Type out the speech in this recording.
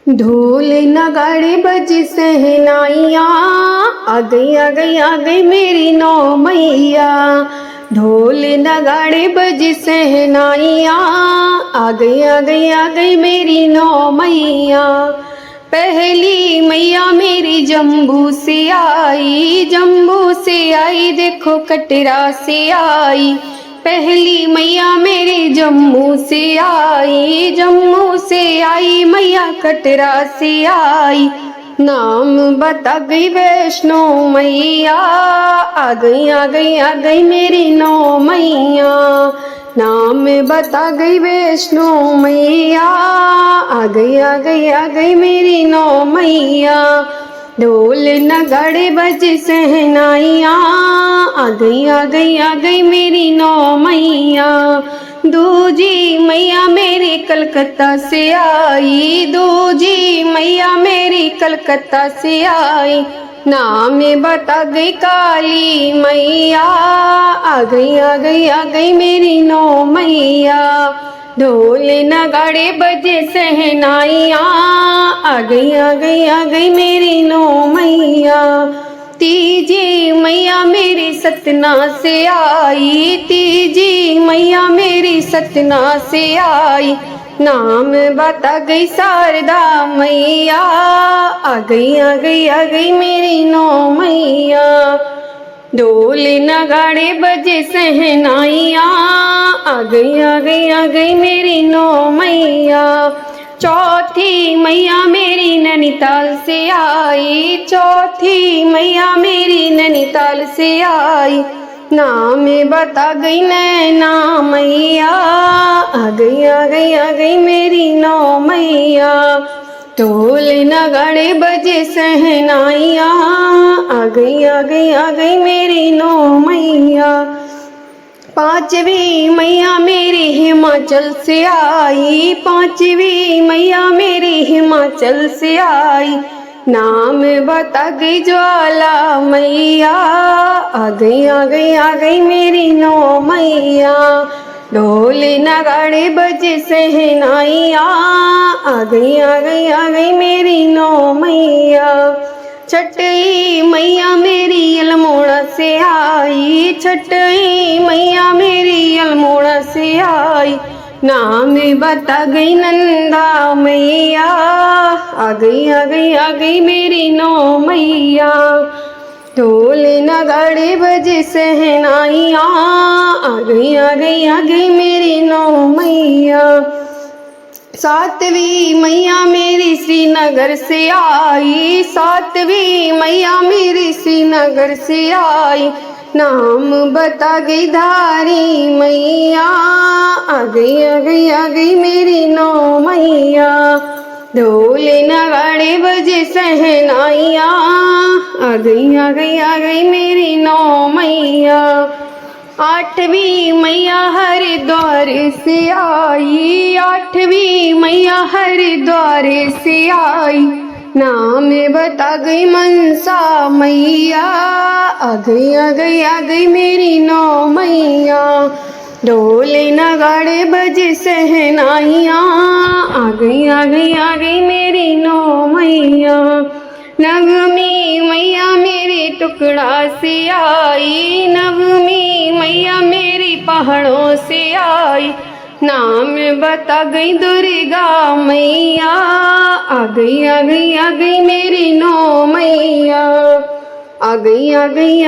ढोल नगाड़े बज सहनाइया, आ गई मेरी नौ मैया। ढोल नगाड़े बज सहनाइया, आ गई मेरी नौ मैया। पहली मैया मेरी जम्बू से आई, जम्बू से आई देखो कटरा से आई। पहली मैया मेरी जम्मू से आई, जम्मू से आई मैया कटरा से आई। नाम बता गई वैष्णो मैया, आ गई मेरी नौ मैया। नाम बता गई वैष्णो मैया, आ गई मेरी नौ मैया। ढोल नगाड़े बज सहनाइया, आ गई मेरी नौ मैया। दूजी मैया मेरी कलकत्ता से आई, दूजी मैया मेरी कलकत्ता से आई। नाम बता गई काली मैया, आ गई मेरी नौ मैया। ढोल नगाड़े बजे सहनाइया, आ गई मेरी नौ मैया। तीजी मैया मेरी सतना से आई, तीजी मैया मेरी सतना से आई। नाम बता गई शारदा मैया, आ गई मेरी नौ मैया। ढोल नगाड़े बजे सहनाइया, आ गई मेरी नौ मैया। चौथी मैया मेरी नैनीताल से आई, चौथी मैया मेरी नैनीताल से आई। नाम बता गई नैना मैया, आ गई मेरी नौ मैया। ढोल नगाड़े बजे सहनाइया, आ गई मेरी नौ मैया। पांचवी मैया मेरी हिमाचल से आई, पांचवी मैया मेरी हिमाचल से आई। नाम बता गई ज्वाला मैया, आ गई मेरी नौ मैया। ढोल नगाड़े बजे सहनाइया, आ गई मेरी नौ मैया। छठी मैया मेरी अल्मोड़ा से आई, छठी मैया मेरी अल्मोड़ा से आई। नाम बता गई नंदा मैया, आ गई मेरी नौ मैया। ढोल नगाड़े बजे सहनाइया, आ गई मेरी नौ मैया। सातवीं मैया मेरी श्रीनगर से आई, सातवीं मैया मेरी श्रीनगर से आई। नाम बता गई धारी मैया, आ गई मेरी नौ मैया। ढोल नगाड़े बजे सहनाइया, आ गई मेरी नौ मैया। आठवीं मैया हरिद्वार से आई, आठवीं मैया हरिद्वार से आई। नाम बता गई मनसा मैया, आ गई मेरी नौ मैया। ढोल नगाड़े बजे सहनाइया, आ गई मेरी नौ मैया। नवमी मैया मेरी टुकड़ा से आई, नवमी मैया मेरी पहाड़ों से आई। नाम बता गई दुर्गा मैया, आ गई मेरी नौ मैया। आ गई